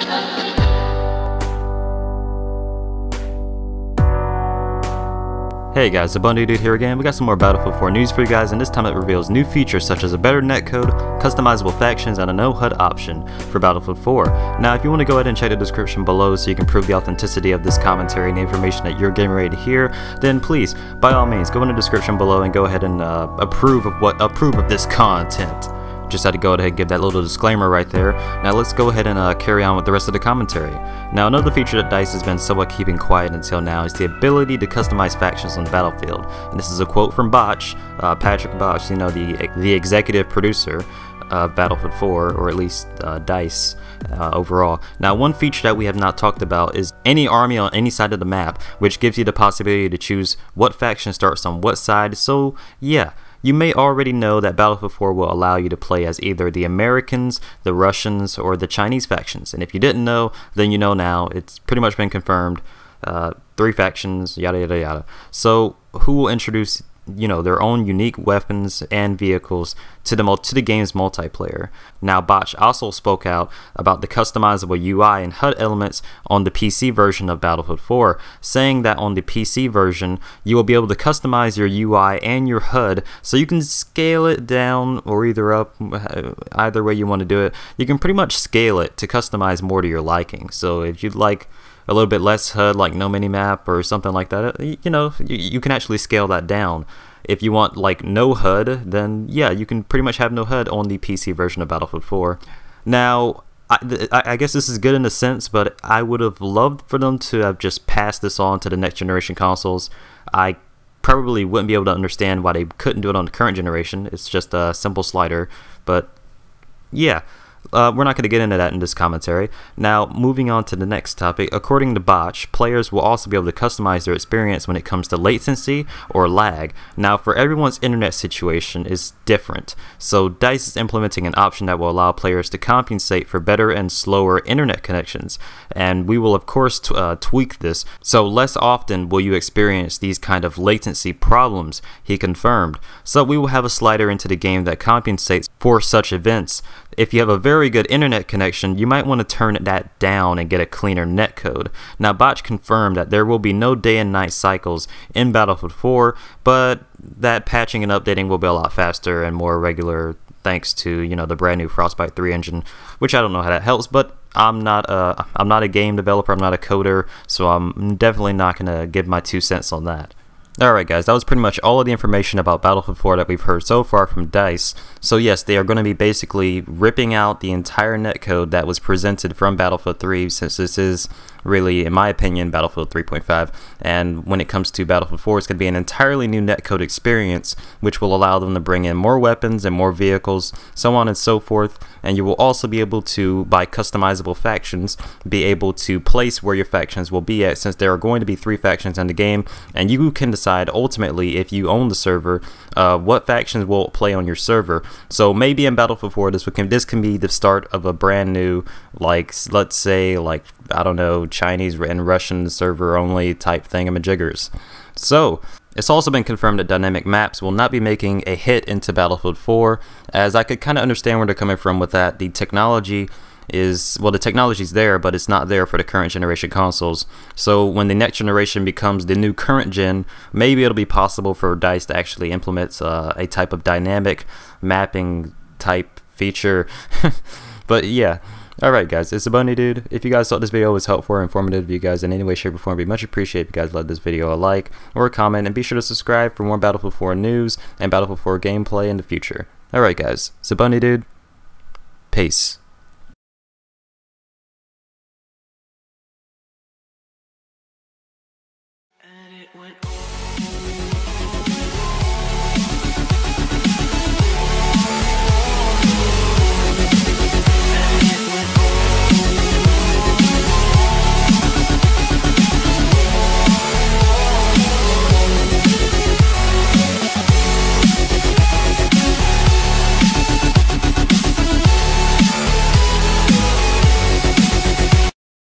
Hey guys, the Bundy Dude here again. We got some more Battlefield 4 news for you guys, and this time it reveals new features such as a better netcode, customizable factions, and a no HUD option for Battlefield 4. Now, if you want to go ahead and check the description below so you can prove the authenticity of this commentary and the information that you're getting ready to hear, then please, by all means, go in the description below and go ahead and approve of this content. Just had to go ahead and give that little disclaimer right there. Now let's go ahead and carry on with the rest of the commentary. Now, another feature that DICE has been somewhat keeping quiet until now is the ability to customize factions on the battlefield. And this is a quote from Bach, Patrick Bach, you know, the executive producer of Battlefield 4, or at least DICE overall. Now, one feature that we have not talked about is any army on any side of the map, which gives you the possibility to choose what faction starts on what side. So yeah, you may already know that Battlefield 4 will allow you to play as either the Americans, the Russians, or the Chinese factions. And if you didn't know, then you know now. It's pretty much been confirmed. 3 factions, yada yada yada. So who will introduce, you know, their own unique weapons and vehicles to the game's multiplayer. Now, Bach also spoke out about the customizable UI and HUD elements on the PC version of Battlefield 4, saying that on the PC version you will be able to customize your UI and your HUD so you can scale it down or either up, either way you want to do it. You can pretty much scale it to customize more to your liking. So if you'd like a little bit less HUD, like no minimap or something like that, you know, you can actually scale that down. If you want like no HUD, then yeah, you can pretty much have no HUD on the PC version of Battlefield 4. Now, I guess this is good in a sense, but I would have loved for them to have just passed this on to the next generation consoles. I probably wouldn't be able to understand why they couldn't do it on the current generation. It's just a simple slider, but yeah. We're not going to get into that in this commentary. Now, moving on to the next topic, according to Bach, players will also be able to customize their experience when it comes to latency or lag. Now, for everyone's internet situation is different, so DICE is implementing an option that will allow players to compensate for better and slower internet connections, and we will of course tweak this, so less often will you experience these kind of latency problems, he confirmed. So we will have a slider into the game that compensates for such events. If you have a very good internet connection, you might want to turn that down and get a cleaner netcode. Now, Bach confirmed that there will be no day and night cycles in Battlefield 4, but that patching and updating will be a lot faster and more regular thanks to, you know, the brand new Frostbite 3 engine, which I don't know how that helps, but I'm not a game developer, I'm not a coder, so I'm definitely not going to give my 2 cents on that. Alright guys, that was pretty much all of the information about Battlefield 4 that we've heard so far from DICE. So yes, they are going to be basically ripping out the entire netcode that was presented from Battlefield 3, since this is really, in my opinion, Battlefield 3.5, and when it comes to Battlefield 4, it's going to be an entirely new netcode experience, which will allow them to bring in more weapons and more vehicles, so on and so forth, and you will also be able to, by customizable factions, be able to place where your factions will be at, since there are going to be 3 factions in the game, and you can decide ultimately, if you own the server, what factions will play on your server. So maybe in Battlefield 4, this can be the start of a brand new, like, let's say, like, I don't know, Chinese and Russian server only type thingamajiggers. So it's also been confirmed that dynamic maps will not be making a hit into Battlefield 4, as I could kind of understand where they're coming from with that. The technology is, well, the technology's there, but it's not there for the current generation consoles. So when the next generation becomes the new current gen, maybe it'll be possible for DICE to actually implement a type of dynamic mapping type feature. But yeah. Alright guys, it's the Bunny Dude. If you guys thought this video was helpful or informative, if you guys in any way, shape, or form, it'd be much appreciated if you guys let this video a like or a comment, and be sure to subscribe for more Battlefield 4 news and Battlefield 4 gameplay in the future. Alright guys, it's the Bunny Dude. Peace.